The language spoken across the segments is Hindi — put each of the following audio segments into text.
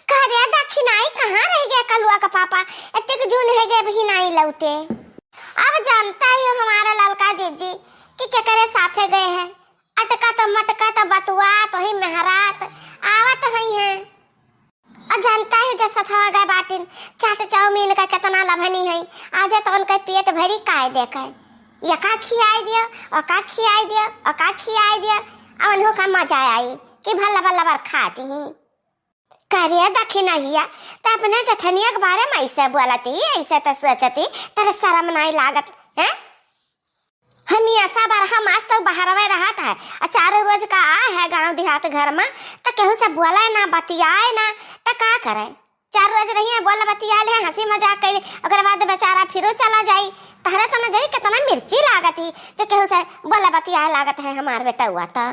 करे दक्षिणाई कहाँ रह गया कलुआ का पापा? इतने जून है गए भी नहीं लौटे। अब जानता ही हो हमारा ललका जीजी कि क्या करे साथे गए हैं। अटका तो मटका तो बतुआ तो ही मेहरात आवत ही है। और जानता है जैसा था गए बाटिन चाट चाउमीन का कितना लभनी है। आज तो उनका पेट भरी काय देकर या का खियाई दिया और का खियाई दिया और का खियाई दिया। अब उन्हों का मजा आई कि भला भला बार खाती ही करे दक्षिणैया तो अपने जठनिया के बारे में ऐसे बोलती ऐसे तो सोचती तेरे शर्म नहीं लागत है। हम ऐसा बार हम आज तक बाहर में रहा था और चारों रोज का आ है गांव देहात घर में तो केहू से बोला ना बतियाए ना तो का करे। चार रोज रही है बोला बतिया ले हंसी मजाक कर अगर बाद बेचारा फिर चला जाई तहरे तो न जाई कितना मिर्ची लागत ही जो केहू से बोला बतिया लागत है हमार बेटा हुआ तो।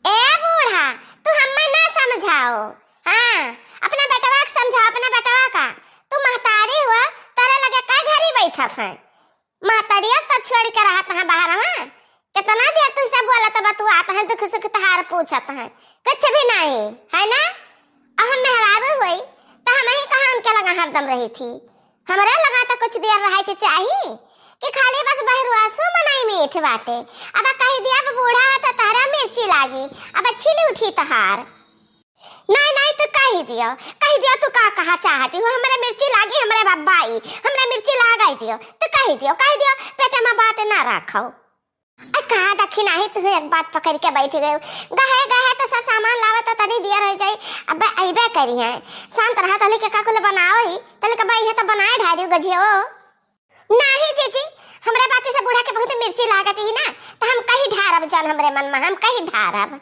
ए बूढ़ा तू हमें ना समझाओ। हाँ अपने बेटवा को समझाओ अपने बेटवा का। तू महतारी हुआ तेरे लगे का घर ही बैठा था महतारिया तो छोड़ के रहा था बाहर में कितना देर तू सब बोला तब तू आता है दुख सुख तहार पूछता है कुछ भी नहीं है ना। अब हम मेहरारू हुई तो हम ही कहाँ उनके लगा हरदम रही थी। हमारे लगा तो कुछ देर रहा के चाहिए कि खाली बस बहरुआसू मनाई मीठ बाटे। अब कही दिया अब बूढ़ा है तो तारा मिर्ची लागी अब अच्छी नहीं उठी तहार। नहीं नहीं तो कही दियो तू का कहा चाहती हो हमारे मिर्ची लागी हमारे बब्बाई हमारे मिर्ची लगाई दियो तो कही दियो पेटे में बात ना रखो। कहा दक्षिणा ही तू एक बात पकड़ के बैठ गए गहे तो सब सामान लावे तो तनी दिया रह जाई। अब अइबे करी है शांत रहा तले के काकुल बनाओ ही तले के भाई है तो बनाए ढारियो गजियो नहीं जीजी हमरे बाती से बूढ़ा के बहुत मिर्ची लागत ही ना तो हम कहीं ढारब जान हमरे मन में हम कहीं ढारब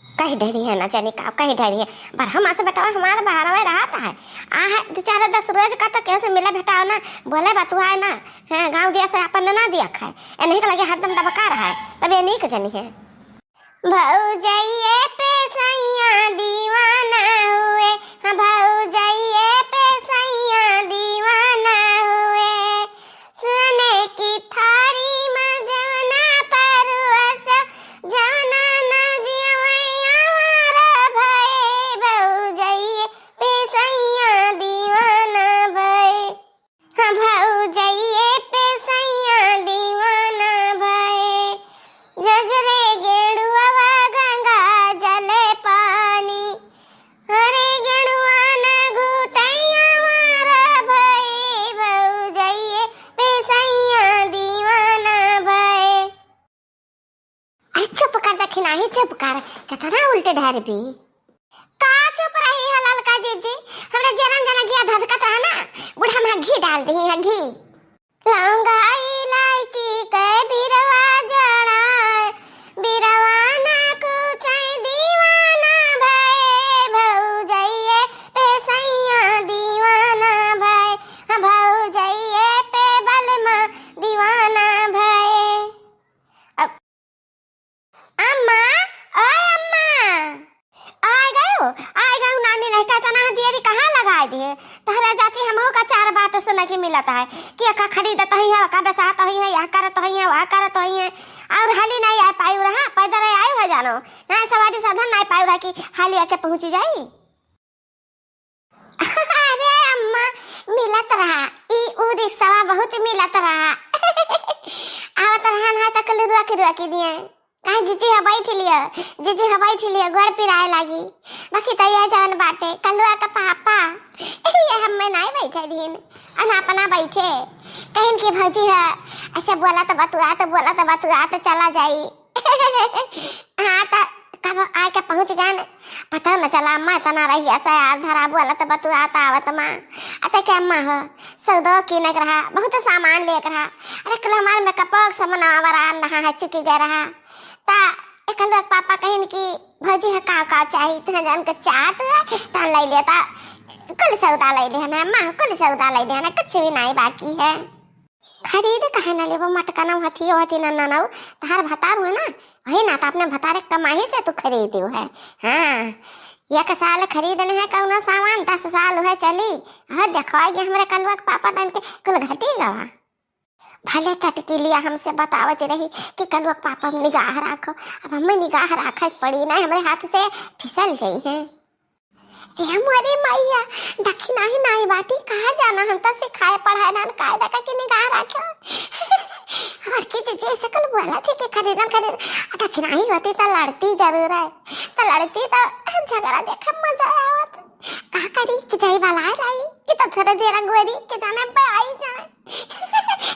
कहीं ढेरी है ना जाने का कहीं ढेरी है पर हम ऐसे बताओ हमारा बाहर में रहता है आ बेचारा 10 रोज का तो कैसे मिला बेटाओ ना बोले बतुआ है ना है गाँव दिया से अपन ना दिया खाए नहीं का लगे हरदम दबका रहा है तब ये नहीं जनी है। भौजाइए पे सैया दीवाना हुए हाँ भौजाइए पे सैया दीवाना हुए सुने की थारी में जवना परवस जवना ना जियवैया मारा भय भौजाइए पे सैया दीवाना भय हाँ भौजाइए पे सैया दीवाना भय जजरे गेड़ुआ गंगा जले पानी हरे गेड़ुआ न घुटैया मारा भय भौजाइए पे सैया दीवाना भय। चुप कर दक्षिणा ही चुप कर कितना उल्टे ढार भी का चुप रही है ललका जीजी हमरे जरन जना घी धधकत रहा ना बुढ़ा में घी डाल दी है घी लौंगा इलायची के बिरवा जड़ा बिरवा ना कुचाई दीवाना भय भौजाइए पे सैया दीवाना भय हाँ भौजाइए पे बलमा दीवाना भय। अब अम्मा ओए अम्मा आए गयो नानी नहीं कहता ना देरी कहाँ लगा दिए तहरा जाती हमो का चार बात सुन के मिलता है कि का खरीदत ही है का बेसात ही है यह करत ही है वह करत ही है और हाली नहीं आ पायु रहा पैदल आयु है जानो ना सवारी साधन नहीं पायु रहा कि हाली आके पहुंची जाई। अरे अम्मा मिलत रहा ई उ रिक्शा बहुत मिलत रहा आवत रहा ना तक रुआ के दिए कहीं जीजी हवाई ठिलिया गोड़ पिराए लगी बाकी तो ये जान बाटे कलुआ का पापा ये हमें नहीं बैठे दिन अनापना बैठे कहीं की भौजी है ऐसे बोला तो बतुआ तो चला जाई हाँ तो कब आए के पहुंच गए न पता न चला अम्मा इतना रही ऐसा यार धरा बोला तो बतुआ तो आवत माँ अतः क्या अम्मा हो सौदो की नग रहा बहुत सामान लेकर रहा अरे कल हमारे में कपक समनावर रहा है चुकी गया रहा ता एक लोग पापा कहीं की भौजी है का चाहिए तो जान के चाट तो ले लेता कुल सौदा ले लेना अम्मा कुल सौदा ले लेना कुछ भी नहीं बाकी है खरीद कहे ना लेबो मटका ना होती ना ना तार भतार हुआ ना वही ना तो अपने भतारे कमाई से तू खरीदी है। हाँ एक साल खरीदने है कौन सामान 10 साल हुए चली और देखवाएगी हमारे कलुआ के पापा तन के कुल घटी गवा भले चटकी लिया हमसे बतावती रही कि कलुआ के पापा में निगाह रखो अब हमें निगाह रखा पड़ी ना हमारे हाथ से फिसल गई है। रे मोरी मैया दक्षिणा ही नहीं बाटी कहाँ जाना हम तो सिखाए पढ़ाए ना कायदा का कि निगाह रखो और की जे सकल बोला थी कि खरीद दक्षिणा ही होती तो लड़ती जरूर है तो लड़ती तो झगड़ा देखा मजा आवत का करी कि जाई वाला रही कि तो थोड़ा देर गोरी के जाने पे आई जाए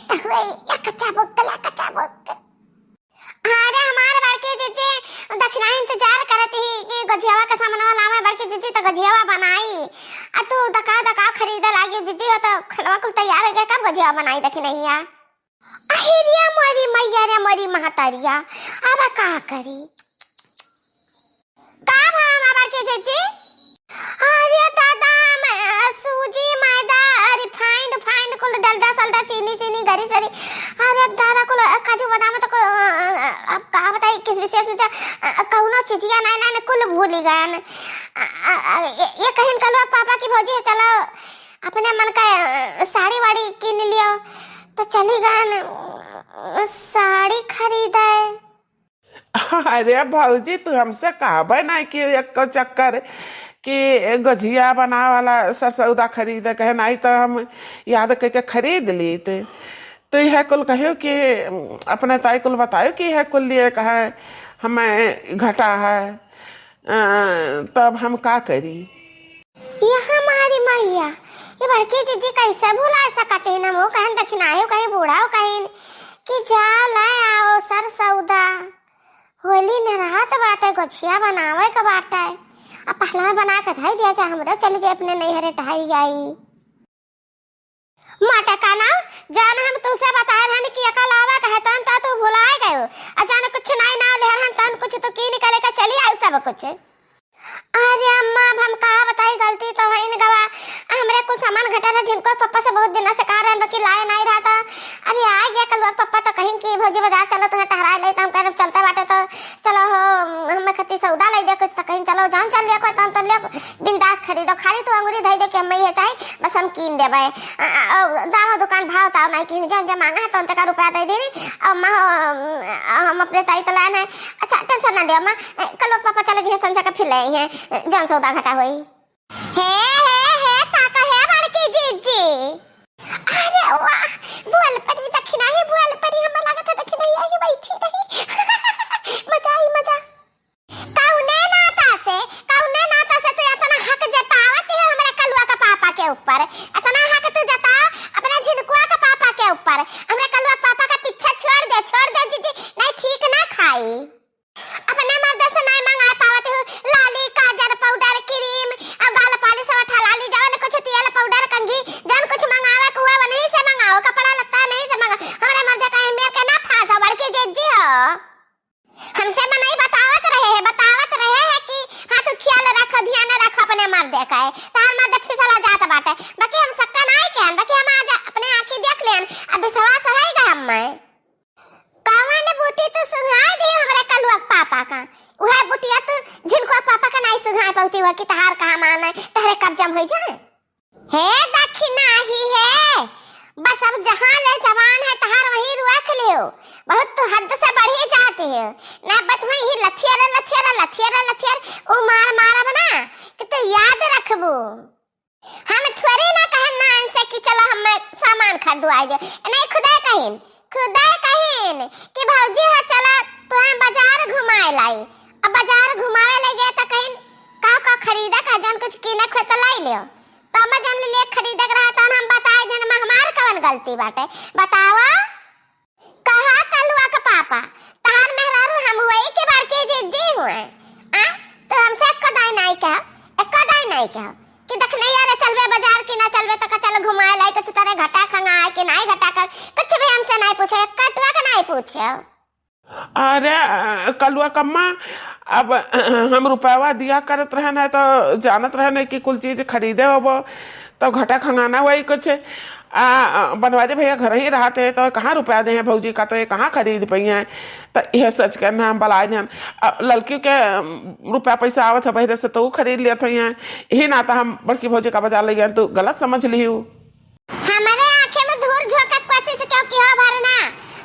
तो हुई या कच्चा बुक अरे हमारे बड़के जीजी दक्षिणा इंतजार करती ही कि गजियावा का सामान वाला में बड़के जीजी तो गजियावा बनाई आ तू दका खरीद लागी जीजी हो तो खलवा कुल तैयार हो गया कब गजियावा बनाई दक्षिणैया अहिरिया मोरी मैया रे मोरी महातारिया अब का करी का भाव बड़के जीजी अरे दादा सूजी मैदा रिफाइंड कुल डलडा सल्दा चीनी गरी सरी अरे दादा कुल काजू बादाम तो अब का बताई किस विशेष में कौनो चीजिया नहीं कुल भूल गए ये कहीं कल पापा की भौजी है चलो अपने मन का साड़ी वाड़ी किन लियो तो चली गए साड़ी खरीदे। अरे भौजी तू हमसे कहबे नहीं कि एक चक्कर कि गजिया बना वाला सौदा खरीद कहे नहीं तो हम याद करके खरीद ली तो यह कुल कहो कि अपने ताई कुल बतायो कि यह कुल लिए कहा हमें घटा है तब हम का करी ये हमारी मैया ये बड़की जीजी कैसे भुला सकते हैं ना वो कहीं दक्षिणायो कहीं बूढ़ाओ कहीं कि जाओ लाए आओ सर सौदा होली न रात बाटे गछिया बनावे का बाटे अब पहला में बना के धाई दिया हमरा चली जाए अपने नैहरे ढाई आई माता का ना जान हम तुसे बताए रहन कि अकल आवा कहतन ता तू भुलाए गयो अचानक कुछ नहीं ना ले रहन तन कुछ तो की निकले का चली आई सब कुछ अरे अम्मा अब हम कहा बताई गलती तो है इन गवा हमरे कुछ सामान घटा था जिनको पापा से बहुत दिन से कह रहे हैं कि लाए नहीं रहा था अभी आ गया कल पापा तो कहीं की भौजी बाजार चलो तुम्हें टहरा ले हम कह चलते बाटे तो चलो हमें खत्ती सौदा ले दे कुछ तो कहीं चलो जान चल लिया कोई तो ले बिंदास खरीदो खाली तू अंगूरी धई दे के हमें ये चाहिए बस हम कीन देबे दाम दुकान भाव ताव नहीं कीन जब मांगा है तो उनका का रुपया दे देनी और माँ हम अपने ताई तो लाए अच्छा टेंशन ना दे अम्मा कल पापा चले गए संजा का फिर ले हैं जन सौदा घटा हुई है ताका है बड़की जीजी अरे वाह बुआल परी दक्षिणा ही बुआल परी हमें लगा था दक्षिणा ही बैठी रही मजा कौने नाता से तो इतना हक जतावत है हमारे कलुआ का पापा के ऊपर इतना हक तो जताओ अपने झिनकुआ का पापा के ऊपर हमारे कलुआ पापा का पीछा छोड़ दे जीजी नहीं ठीक ना खाई अपने मर्द से नहीं मंगा पावत हो लाली काजल पाउडर क्रीम और बाल पालिश और ठलाली जावन कुछ तेल पाउडर कंघी जन कुछ मंगावा कुआ नहीं से मंगाओ कपड़ा लत्ता नहीं से मंगा हमारे मर्द का मेरे के ना फांसा बड़की जीजी हो हमसे मन नहीं बतावत रहे है कि हां तू ख्याल रख ध्यान रख अपने मर्द का है तार मर्द फिसला जात बाटे बाकी हम सक्का नहीं कहन बाकी हम आज अपने आंखी देख लेन अब विश्वास होएगा हम में कावन बूटी तो सुनाई दे हमरे कलुआ पापा का वह बुटिया तो जिनको पापा का नहीं सुनाई पाती हुआ कि तहार कहां माना तहरे कब्जम हो जाए हे दक्षिणा ही है बस अब जहां ले जवान है तहार वहीं रख लियो बहुत तो हद से बढ़ी जाती है ना बत वहीं लथियर ओ मार बना कि तो याद रखबो हम थोड़ी ना कहना इनसे कि चलो हम सामान खरीदवाई दे नहीं खुदा कहीं कि भौजी है चला तुम्हें बाजार घुमाए लाई अब बाजार घुमावे ले गए तो कहीं का खरीदा का जन कुछ कीने खो तो लाई लियो तो हम जन ले खरीदे रहा तो हम बताए जन में हमार कवन गलती बाटे बतावा कहा कलुआ का पापा तहार मेहरारू हम वही के बार के जी हुए आ तो हमसे कदाई नहीं कहा कि देखने यार चलबे बाजार की ना चलबे तो चल घुमाए लाई कुछ तरह घटा खंगा कि नहीं घटा कर कुछ भी हमसे नहीं पूछे कटुआ का नहीं पूछे अरे कलुआ कम्मा अब हम रुपया दिया करत रहन है तो जानत रहन कि कुल चीज खरीदे हो तो घटा खंगाना वही कुछ बनवारी भैया घर ही रहते तो कहाँ रुपया दे हैं भौजी का तो ये कहाँ खरीद पाई हैं तो यह सच कहना हम बलाए हैं लड़की के रुपया पैसा आवत है बहरे से तो वो खरीद लिया था यहाँ यही ना था हम बड़की भौजी का बाजार ले गए तो गलत समझ ली हमारे आंखें में धूल झोंका कोशिश क्यों की हो भरना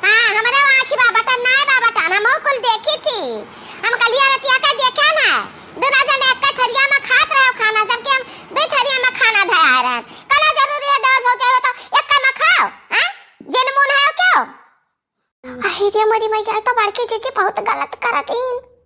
हाँ हमारे आंखी बाबा का ना हम कुल देखी थी हम कलिया रतिया का देखा ना दोनों जने एक थरिया में खात रहे खाना, जबकि हम दो थरिया में खाना धरा रहे हैं। कना जरूरी है देवर भौजाई हो तो एक में खाओ, हैं? जिन मुन है क्यों? अरे रे मरी मैया, तो बड़की चीची बहुत गलत करत इन।